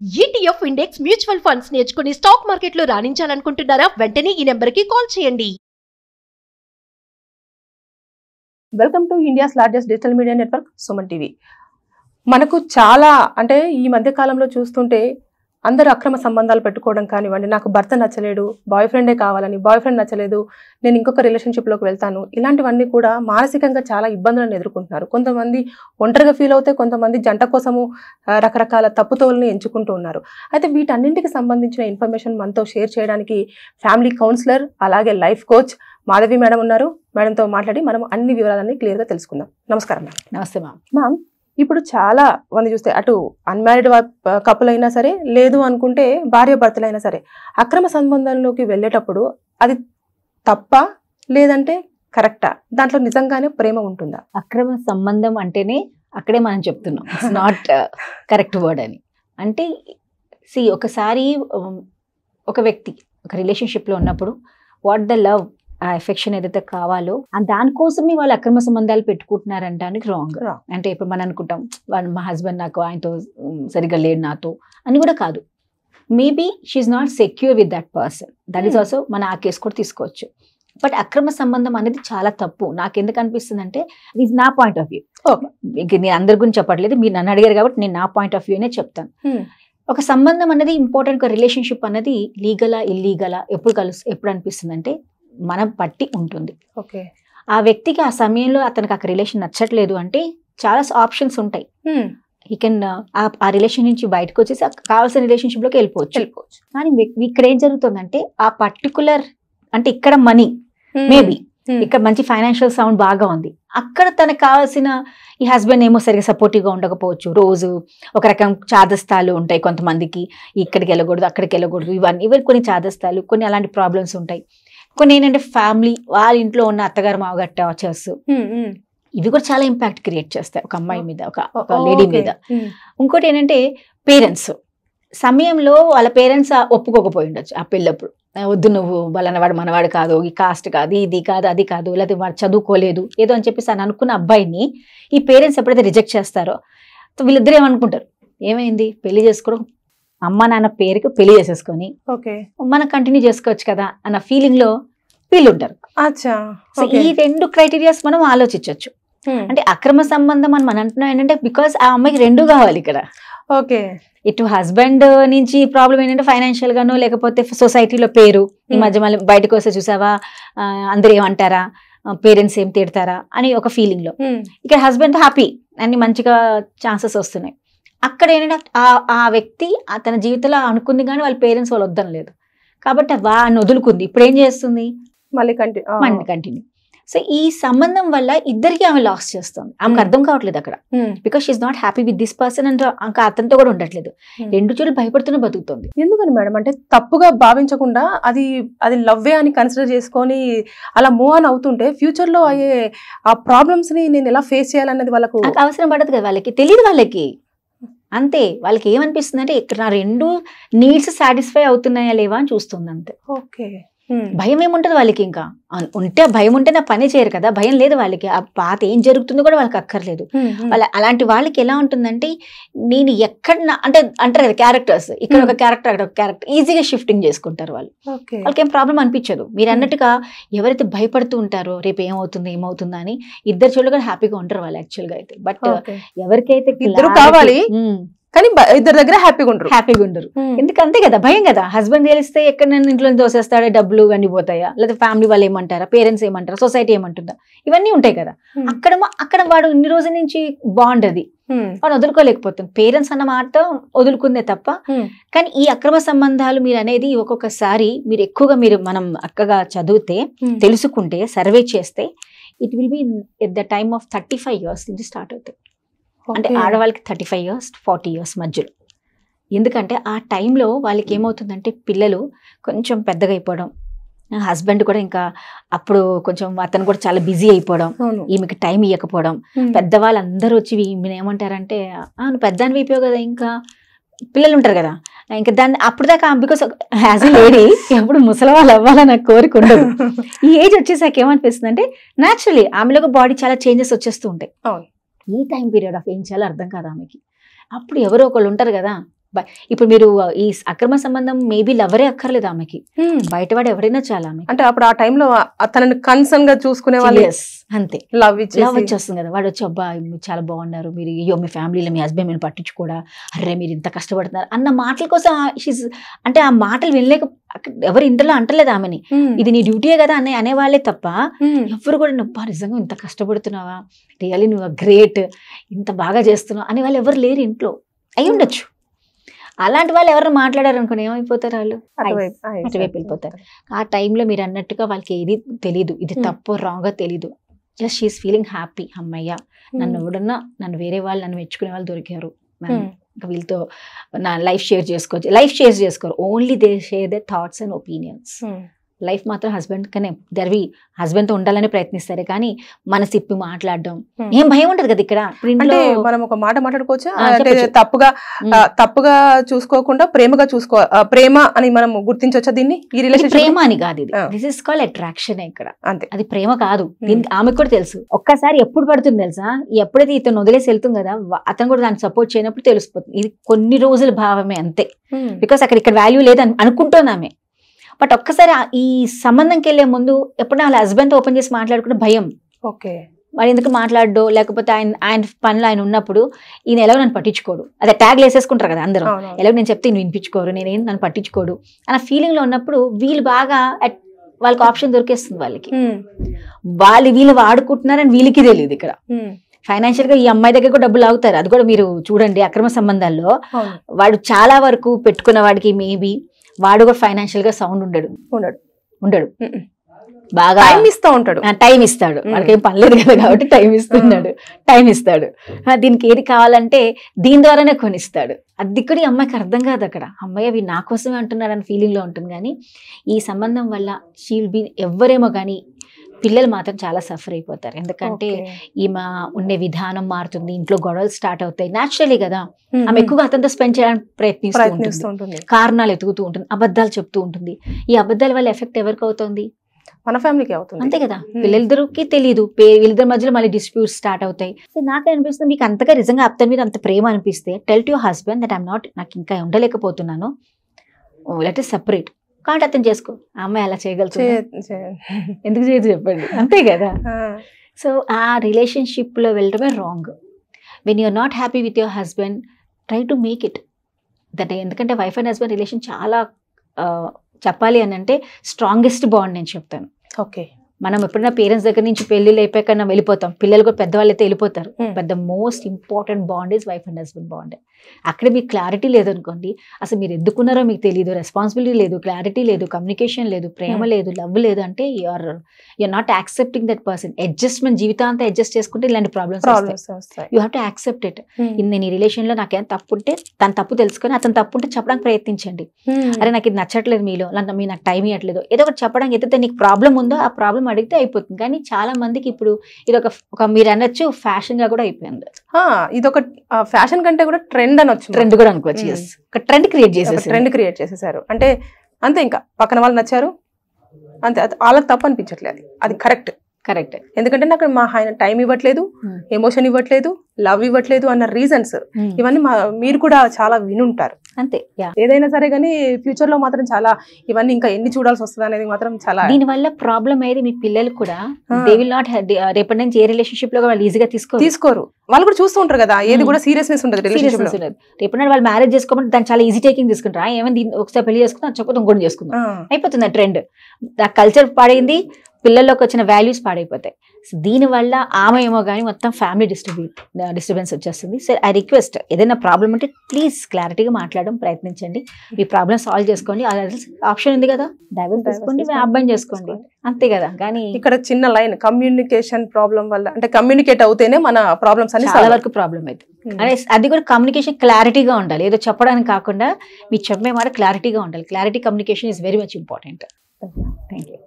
ETF index mutual funds నేర్చుకుని stock మార్కెట్లో రాణించాలనుకుంటున్నారా? వెంటనే ఈ నెంబర్కి కాల్ చేయండి. Welcome to India's largest digital media network Suman TV. మనకు చాలా అంటే ఈ మధ్య కాలంలో చూస్తుంటే అందరూ అక్రమ సంబంధాలు పెట్టుకోవడం కానివ్వండి, నాకు భర్త నచ్చలేడు, బాయ్ ఫ్రెండే కావాలని, బాయ్ ఫ్రెండ్ నచ్చలేదు, నేను ఇంకొక రిలేషన్షిప్లోకి వెళ్తాను, ఇలాంటివన్నీ కూడా మానసికంగా చాలా ఇబ్బందులను ఎదుర్కొంటున్నారు. కొంతమంది ఒంటరిగా ఫీల్ అవుతే, కొంతమంది జంట కోసము రకరకాల తప్పుతోవల్ని ఎంచుకుంటూ ఉన్నారు. అయితే వీటన్నింటికి సంబంధించిన ఇన్ఫర్మేషన్ మనతో షేర్ చేయడానికి ఫ్యామిలీ కౌన్సిలర్ అలాగే లైఫ్ కోచ్ మాధవి మేడం ఉన్నారు. మేడంతో మాట్లాడి మనం అన్ని వివరాలన్నీ క్లియర్గా తెలుసుకుందాం. నమస్కారం మ్యామ్. నమస్తే మ్యామ్. మ్యామ్, ఇప్పుడు చాలా మంది చూస్తే అటు అన్మ్యారీడ్ కపుల్ అయినా సరే, లేదు అనుకుంటే భార్య భర్తలైనా సరే, అక్రమ సంబంధంలోకి వెళ్ళేటప్పుడు అది తప్ప లేదంటే కరెక్టా? దాంట్లో నిజంగానే ప్రేమ ఉంటుందా? అక్రమ సంబంధం అంటేనే అక్కడే మనం చెప్తున్నాం ఇట్స్ నాట్ కరెక్ట్ వర్డ్ అని. అంటే ఒకసారి ఒక వ్యక్తి ఒక రిలేషన్షిప్లో ఉన్నప్పుడు వాట్ ద లవ్, ఆ ఎఫెక్షన్ ఏదైతే కావాలో దానికోసమే వాళ్ళు అక్రమ సంబంధాలు పెట్టుకుంటున్నారంటానికి రాంగ్. అంటే ఇప్పుడు మనం అనుకుంటాం మా హస్బెండ్ నాకు ఆయనతో సరిగ్గా లేడు నాతో అని కూడా కాదు. Maybe she's not secure with that person. That is also మన ఆ కేసు కూడా తీసుకోవచ్చు. బట్ అక్రమ సంబంధం అనేది చాలా తప్పు. నాకు ఎందుకు అనిపిస్తుంది అంటే ఇది నా పాయింట్ ఆఫ్ వ్యూ. నేను అందరి గురించి చెప్పట్లేదు, మీరు నన్ను అడిగారు కాబట్టి నేను నా పాయింట్ ఆఫ్ వ్యూనే చెప్తాను. ఒక సంబంధం అనేది ఇంపార్టెంట్. ఒక రిలేషన్షిప్ అనేది లీగలా ఇల్లీగలా ఎప్పుడు అనిపిస్తుంది అంటే మనం బట్టి ఉంటుంది. ఓకే, ఆ వ్యక్తికి ఆ సమయంలో అతనికి ఆ రిలేషన్ నచ్చట్లేదు అంటే చాలా ఆప్షన్స్ ఉంటాయి. ఈ కెన్ ఆ రిలేషన్ నుంచి బయటకు వచ్చేసి కావాల్సిన రిలేషన్షిప్ లోకి వెళ్ళిపోవచ్చు. కానీ ఇక్కడ ఏం జరుగుతుందంటే ఆ పర్టికులర్ అంటే ఇక్కడ మనీ మేబీ ఇక్కడ మంచి ఫైనాన్షియల్ సౌండ్ బాగా ఉంది, అక్కడ తనకు కావాల్సిన ఈ హస్బెండ్ ఏమో సరిగా సపోర్టివ్ గా ఉండకపోవచ్చు. రోజు ఒక రకం చాదస్తాలు ఉంటాయి కొంతమందికి, ఇక్కడికి వెళ్ళకూడదు అక్కడికి వెళ్ళకూడదు, ఇవన్నీ కొన్ని చాదస్తాలు, కొన్ని అలాంటి ప్రాబ్లమ్స్ ఉంటాయి. కొన్ని ఏంటంటే ఫ్యామిలీ వాళ్ళ ఇంట్లో ఉన్న అత్తగారు మామగారు టార్చర్స్, ఇవి కూడా చాలా ఇంపాక్ట్ క్రియేట్ చేస్తాయి ఒక అమ్మాయి మీద, ఒక లేడీ మీద. ఇంకోటి ఏంటంటే పేరెంట్స్ సమయంలో వాళ్ళ పేరెంట్స్ ఒప్పుకోకపోయి ఉండొచ్చు ఆ పెళ్ళప్పుడు. వద్దు, నువ్వు వాళ్ళనవాడు మనవాడు కాదు, ఈ కాస్ట్ కాదు, ఇది కాదు, అది కాదు, లేకపోతే వాడు చదువుకోలేదు ఏదో అని చెప్పేసి అని అనుకున్న అబ్బాయిని ఈ పేరెంట్స్ ఎప్పుడైతే రిజెక్ట్ చేస్తారో వీళ్ళిద్దరు ఏమనుకుంటారు, ఏమైంది పెళ్లి చేసుకోవడం, అమ్మ నాన్న పేరుకి పెళ్లి చేసేసుకొని మనం కంటిన్యూ చేసుకోవచ్చు కదా అన్న ఫీలింగ్ లో వీళ్ళు ఉంటారు. సో ఈ రెండు క్రైటీరియాస్ మనం ఆలోచించవచ్చు. అంటే అక్రమ సంబంధం అని మనం అంటున్నాం ఏంటంటే బికాస్ ఆ అమ్మాయికి రెండు కావాలి ఇక్కడ. ఓకే, ఇటు హస్బెండ్ నుంచి ప్రాబ్లం ఏంటంటే ఫైనాన్షియల్ గానో లేకపోతే సొసైటీలో పేరు, ఈ మధ్య మళ్ళీ బయటకు వస్తే చూసావా అందరు ఏమంటారా, పేరెంట్స్ ఏం తిడతారా అని ఒక ఫీలింగ్ లో. ఇక్కడ హస్బెండ్ హ్యాపీ, అన్ని మంచిగా ఛాన్సెస్ వస్తున్నాయి. అక్కడ ఏంటంటే ఆ వ్యక్తి తన జీవితంలో అనుకుంది కానీ వాళ్ళ పేరెంట్స్ వాళ్ళు వద్దనలేదు కాబట్టి వాడిని వదులుకుంది. ఇప్పుడు ఏం చేస్తుంది, మళ్ళీ కంటిన్యూ. సో ఈ సంబంధం వల్ల ఇద్దరికి ఆమె లాస్ చేస్తుంది. ఆమెకు అర్థం కావట్లేదు అక్కడ, because she's not happy with this person and ఇంకా అతనితో కూడా ఉండట్లేదు. రెండు చోట్ల భయపడుతూనే బతుకుతుంది. ఎందుకని మేడం? అంటే తప్పుగా భావించకుండా అది లవ్వే అని కన్సిడర్ చేసుకొని అలా మూవ్ ఆన్ అవుతుంటే ఫ్యూచర్ లో అయ్యే ఆ ప్రాబ్లమ్స్ ని నేను ఎలా ఫేస్ చేయాలన్నది వాళ్ళకు అవసరం పడదు కదా, వాళ్ళకి తెలియదు. వాళ్ళకి అంతే, వాళ్ళకి ఏమనిపిస్తుంది అంటే ఇక్కడ నా రెండు నీడ్స్ సాటిస్ఫై అవుతున్నాయా లేవా అని చూస్తుంది అంతే. ఓకే, భయం ఏముంటది వాళ్ళకి? ఇంకా ఉంటే భయం ఉంటే నా పని చేయరు కదా, భయం లేదు వాళ్ళకి. ఆ పాత ఏం జరుగుతుందో కూడా వాళ్ళకి అక్కర్లేదు. అలాంటి వాళ్ళకి ఎలా ఉంటుందంటే నేను ఎక్కడ అంటే అంటారు కదా క్యారెక్టర్స్, ఇక్కడ ఒక క్యారెక్టర్ అక్కడ ఒక క్యారెక్టర్, ఈజీగా షిఫ్టింగ్ చేసుకుంటారు వాళ్ళు. వాళ్ళకి ఏం ప్రాబ్లం అనిపించదు. మీరు అన్నట్టుగా ఎవరైతే భయపడుతూ ఉంటారో రేపు ఏమవుతుందా అని ఇద్దరు చోట్ల కూడా హ్యాపీగా ఉంటారు వాళ్ళు యాక్చువల్ గా అయితే. బట్ ఎవరికైతే ఇద్దరు కావాలి కానీ ఇద్దరు దగ్గర హ్యాపీగా ఉండరు. ఎందుకంతే కదా, భయం కదా. హస్బెండ్ తెలిస్తే ఎక్కడ నన్ను ఇంట్లో దోసేస్తాడా, డబ్బులు ఇవన్నీ పోతాయా, లేదా ఫ్యామిలీ వాళ్ళు ఏమంటారా, పేరెంట్స్ ఏమంటారా, సొసైటీ ఏమంటుందా, ఇవన్నీ ఉంటాయి కదా. అక్కడ వాడు ఇన్ని రోజుల నుంచి బాండ్ అది వాడు వదులుకోలేకపోతుంది. పేరెంట్స్ అన్న మాట వదులుకుందే తప్ప. కానీ ఈ అక్రమ సంబంధాలు మీరు అనేది ఒక్కొక్కసారి మీరు ఎక్కువగా మనం అక్కగా చదివితే తెలుసుకుంటే సర్వే చేస్తే it will be at the time of 35 years నుంచి స్టార్ట్ అవుతాయి. అంటే ఆడవాళ్ళకి 35 years 40 years మధ్యలో. ఎందుకంటే ఆ టైంలో వాళ్ళకి ఏమవుతుందంటే పిల్లలు కొంచెం పెద్దగా అయిపోవడం, హస్బెండ్ కూడా ఇంకా అప్పుడు కొంచెం అతను కూడా చాలా బిజీ అయిపోవడం, ఈమెకి టైం ఇవ్వకపోవడం, పెద్దవాళ్ళు అందరూ వచ్చి ఈమెను ఏమంటారంటే నువ్వు పెద్దాన్ని అయిపోయావు కదా, ఇంకా పిల్లలు ఉంటారు కదా, ఇంకా దాన్ని అప్పుడు దాకా బికాస్ యాజ్ ఎ లేడీ ఎప్పుడు ముసలి వాళ్ళు అవ్వాలని నాకు కోరిక ఉండదు. ఈ ఏజ్ వచ్చేసాక ఏమనిపిస్తుంది అంటే న్యాచురలీ ఆమెలో బాడీ చాలా చేంజెస్ వచ్చేస్తూ ఉంటాయి. ఈ టైం పీరియడ్ ఆఫ్ ఏం చేయాలో అర్థం కాదు ఆమెకి. అప్పుడు ఎవరో ఒకళ్ళు ఉంటారు కదా, ఇప్పుడు మీరు ఈ అక్రమ సంబంధం మేబీ లవరే అక్కర్లేదు ఆమెకి, బయటవాడు ఎవరైనా చాలా ఆమె. అంటే అప్పుడు ఆ టైంలో తనని కన్సర్న్ గా చూసుకునే వాళ్ళు అంతే, లవ్ వచ్చేస్తుంది కదా. వాడు వచ్చి అబ్బా చాలా బాగున్నారు మీరు, అయ్యో మీ ఫ్యామిలీలో మీ హస్బెండ్ మీరు పట్టించుకోడా, అరే మీరు ఇంత కష్టపడుతున్నారు అన్న మాటల కోసం అంటే ఆ మాటలు వినలేక ఎవరు ఇంటర్లో అంటలేదు ఆమెని, ఇది నీ డ్యూటీయే కదా అనేవాళ్ళే తప్ప ఎవరు కూడా నువ్వు నిజంగా ఇంత కష్టపడుతున్నావా, రియల్లీ నువ్వు గ్రేట్, ఇంత బాగా చేస్తున్నావు అనే వాళ్ళు ఎవరు లేరు ఇంట్లో. అయి ఉండొచ్చు, అలాంటి వాళ్ళు ఎవరు మాట్లాడారు అనుకోండి ఏమైపోతారు, వాళ్ళు అటువైపు వెళ్ళిపోతారు. ఆ టైంలో మీరు అన్నట్టుగా వాళ్ళకి ఏది తెలీదు, ఇది తప్పు రాంగ్ తెలీదు, జస్ట్ షీఈస్ ఫీలింగ్ హ్యాపీ, అమ్మయ్య నన్ను ఎవడన్నా నన్ను వేరే వాళ్ళు నన్ను మెచ్చుకునే వాళ్ళు దొరికారు, ఇంకా వీళ్ళతో నా లైఫ్ షేర్ చేసుకోవచ్చు. లైఫ్ షేర్ చేసుకోరు, only they share the thoughts and opinions. Life మాత్రం హస్బెండ్ కనే హస్బెండ్ తో ఉండాలని ప్రయత్నిస్తారు, కానీ మనసు ఇప్పి మాట్లాడడం ఏం భయం ఉంటది కదా ఇక్కడ. అంటే మనం ఒక మాట మాట్లాడుకోవచ్చు, తప్పుగా చూసుకోకుండా ప్రేమగా ప్రేమ అని మనం గుర్తించవచ్చా దీన్ని? ఈ రిలేషన్ ప్రేమ అని కాదు, ఇది దిస్ ఇస్ కాల్డ్ అట్రాక్షన్ ఇక్కడ, అంతే. అది ప్రేమ కాదు, దీనికి ఆమెకు కూడా తెలుసు. ఒక్కసారి ఎప్పుడు పడుతుంది తెలుసా, ఎప్పుడైతే ఇతను వదిలేసి వెళ్తుంది కదా, అతను కూడా దాన్ని సపోర్ట్ చేయనప్పుడు తెలిసిపోతుంది. ఇది కొన్ని రోజుల భావమే అంతే, బికాస్ ఇక్కడ వాల్యూ లేదని అనుకుంటోంది ఆమె. బట్ ఒక్కసారి ఈ సంబంధంకి వెళ్లే ముందు ఎప్పుడైనా వాళ్ళ హస్బెండ్ ఓపెన్ చేసి మాట్లాడుకున్న భయం, ఓకే వాడు ఎందుకు మాట్లాడో, లేకపోతే ఆయన పనులు ఆయన ఉన్నప్పుడు ఈయన ఎలాగో నన్ను పట్టించుకోడు, అదే ట్యాగ్లు వేసేసుకుంటారు కదా అందరూ, ఎలాగో నేను చెప్తే ఈయన వినిపించుకోరు, నేనేం నన్ను పట్టించుకోడు అన్న ఫీలింగ్ లో ఉన్నప్పుడు వీళ్ళు బాగా వాళ్ళకి ఆప్షన్ దొరికేస్తుంది వాళ్ళకి, వీళ్ళు వాడుకుంటున్నారని వీళ్ళకి తెలియదు. ఇక్కడ ఫైనాన్షియల్ గా ఈ అమ్మాయి దగ్గర కూడా డబ్బులు ఆగుతారు, అది కూడా మీరు చూడండి. అక్రమ సంబంధాల్లో వాడు చాలా వరకు పెట్టుకున్న వాడికి మేబీ వాడు కూడా ఫైనాన్షియల్ గా సౌండ్ ఉండడు బాగా టైం ఇస్తాడు, వాడికి ఏం పనిలేదు కదా కాబట్టి టైం ఇస్తాడు. దీనికి ఏది కావాలంటే దీని ద్వారానే కొనిస్తాడు. అది కూడా ఈ అమ్మాయికి అర్థం కాదు. అక్కడ అమ్మాయి అవి నా కోసమే అంటున్నాడు అని ఫీలింగ్ లో ఉంటుంది. కానీ ఈ సంబంధం వల్ల షీల్ బీ ఎవరేమో కానీ పిల్లలు మాత్రం చాలా సఫర్ అయిపోతారు. ఎందుకంటే ఈమె ఉండే విధానం మారుతుంది, ఇంట్లో గొడవలు స్టార్ట్ అవుతాయి. న్యాచురలీ కదా, ఆమె ఎక్కువగా అతనితో స్పెండ్ చేయడానికి ప్రయత్నిస్తూ ఉంటుంది, కారణాలు ఎతుకుతూ ఉంటుంది, అబద్ధాలు చెప్తూ ఉంటుంది. ఈ అబద్ధాల వల్ల ఎఫెక్ట్ ఎవరికి అవుతుంది? మన ఫ్యామిలీకి అవుతుంది, అంతే కదా. పిల్లలిద్దరికి తెలియదు, వీళ్ళిద్దరి మధ్యలో మళ్ళీ డిస్ప్యూట్స్ స్టార్ట్ అవుతాయి. సో నాకు అనిపిస్తుంది, మీకు అంతగా నిజంగా అతని మీద అంత ప్రేమ అనిపిస్తే tell to your husband that I'm not, నాకు ఇంకా ఉండలేకపోతున్నాను, లెట్ ఇస్ సెపరేట్. కాబట్టి అతను చేసుకో. ఆ అమ్మాయి అలా చేయగలుగుతుంది, ఎందుకు చేయదు చెప్పండి, అంతే కదా. సో ఆ రిలేషన్షిప్ లో వెళ్ళడమే wrong. When you're not happy with your husband, try to make it that. ఎందుకంటే వైఫ్ అండ్ హస్బెండ్ రిలేషన్ చాలా చెప్పాలి అని అంటే స్ట్రాంగెస్ట్ బాండ్ నేను చెప్తాను. ఓకే, మనం ఎప్పుడైనా పేరెంట్స్ దగ్గర నుంచి పెళ్ళిళ్ళు అయిపోయాకన్నా వెళ్ళిపోతాం, పిల్లలు కూడా పెద్దవాళ్ళు అయితే వెళ్ళిపోతారు. But the most important bond is wife and husband bond. అక్కడ మీకు క్లారిటీ లేదనుకోండి, అసలు మీరు ఎందుకున్నారో మీకు తెలియదు, రెస్పాన్సిబిలిటీ లేదు, క్లారిటీ లేదు, కమ్యూనికేషన్ లేదు, ప్రేమ లేదు, లవ్ లేదు అంటే you're not accepting that person. Adjustment జీవితాంతా అడ్జస్ట్ చేసుకుంటే ఇలాంటి ప్రాబ్లమ్స్ వస్తాయి. You have to accept it. నేను ఈ రిలేషన్ లో నాకేం తప్పు ఉంటే తన తప్పు తెలుసుకొని అతను తప్పు ఉంటే చెప్పడానికి ప్రయత్నించండి. అరే నాకు ఇది నచ్చట్లేదు మీలో, మీరు నాకు టైం ఇవ్వట్లేదు, ఏదో ఒకటి చెప్పడానికి ఎత్తితే నీకు ప్రాబ్లం ఉందో ఆ ప్రాబ్లం అడిగితే అయిపోతుంది. కానీ చాలా మందికి ఇప్పుడు ఇది ఒక మీరు అనొచ్చు ఫ్యాషన్ గా కూడా అయిపోయింది. ఇది ఒక ఫ్యాషన్ కంటే కూడా ట్రెండ్ అనొచ్చు, ట్రెండ్ కూడా అనుకోవచ్చు. ఒక ట్రెండ్ క్రియేట్ చేసేసారు. అంటే అంతే, ఇంకా పక్కన వాళ్ళు నచ్చారు అంతే, వాళ్ళకి తప్పు అనిపించట్లేదు, అది కరెక్ట్. ఎందుకంటే నాకు మా ఆయన టైం ఇవ్వట్లేదు, ఎమోషన్ ఇవ్వట్లేదు, లవ్ ఇవ్వట్లేదు అన్న రీజన్స్ ఇవన్నీ మీరు కూడా చాలా వినుంటారు. అంతే, ఏదైనా సరే కానీ ఫ్యూచర్ లో మాత్రం చాలా ఇవన్నీ ఇంకా ఎన్ని చూడాల్సి వస్తుంది అనేది మాత్రం చాలా. దీని వల్ల ప్రాబ్లం అయ్యేది మీ పిల్లలు కూడా దే విల్ నాట్ రేపటి నుంచి ఏ రిలేషన్షిప్ లో వాళ్ళు ఈజీగా తీసుకోరు. వాళ్ళు కూడా చూస్తూ ఉంటారు కదా, ఏది కూడా సీరియస్నెస్ ఉండదు రిలేషన్షిప్ లో. రేపటి వాళ్ళు మ్యారేజ్ చేసుకోమంటే దాన్ని చాలా ఈజీ టేకింగ్ తీసుకుంటారు. ఏమైనా ఒకసారి పెళ్లి చేసుకుంటాం, చెప్పకపోతే ఇంకోటి చేసుకుందాం, అయిపోతుంది ఆ ట్రెండ్. ఆ కల్చర్ పాడైంది, పిల్లల్లోకి వచ్చిన వాల్యూస్ పాడైపోతాయి. సో దీనివల్ల ఆమె ఏమో కానీ మొత్తం ఫ్యామిలీ డిస్టర్బెన్స్ వచ్చేస్తుంది. సో ఐ రిక్వెస్ట్, ఏదైనా ప్రాబ్లం ఉంటే ప్లీజ్ క్లారిటీగా మాట్లాడడం ప్రయత్నించండి. మీ ప్రాబ్లమ్ సాల్వ్ చేసుకోండి. ఆప్షన్ ఉంది కదా, డైవర్స్ తీసుకోండి, అబ్బాయిని చేసుకోండి, అంతే కదా. కానీ ఇక్కడ చిన్న లైన్, కమ్యూనికేషన్ ప్రాబ్లం వల్ల, అంటే కమ్యూనికేట్ అవుతేనే మన ప్రాబ్లమ్స్ అన్ని చాలా వరకు ప్రాబ్లం అయితే. అది కూడా కమ్యూనికేషన్ క్లారిటీగా ఉండాలి, ఏదో చెప్పడానికి కాకుండా మీ చెప్పే మాట క్లారిటీగా ఉండాలి. Clarity communication is very much important. Thank you.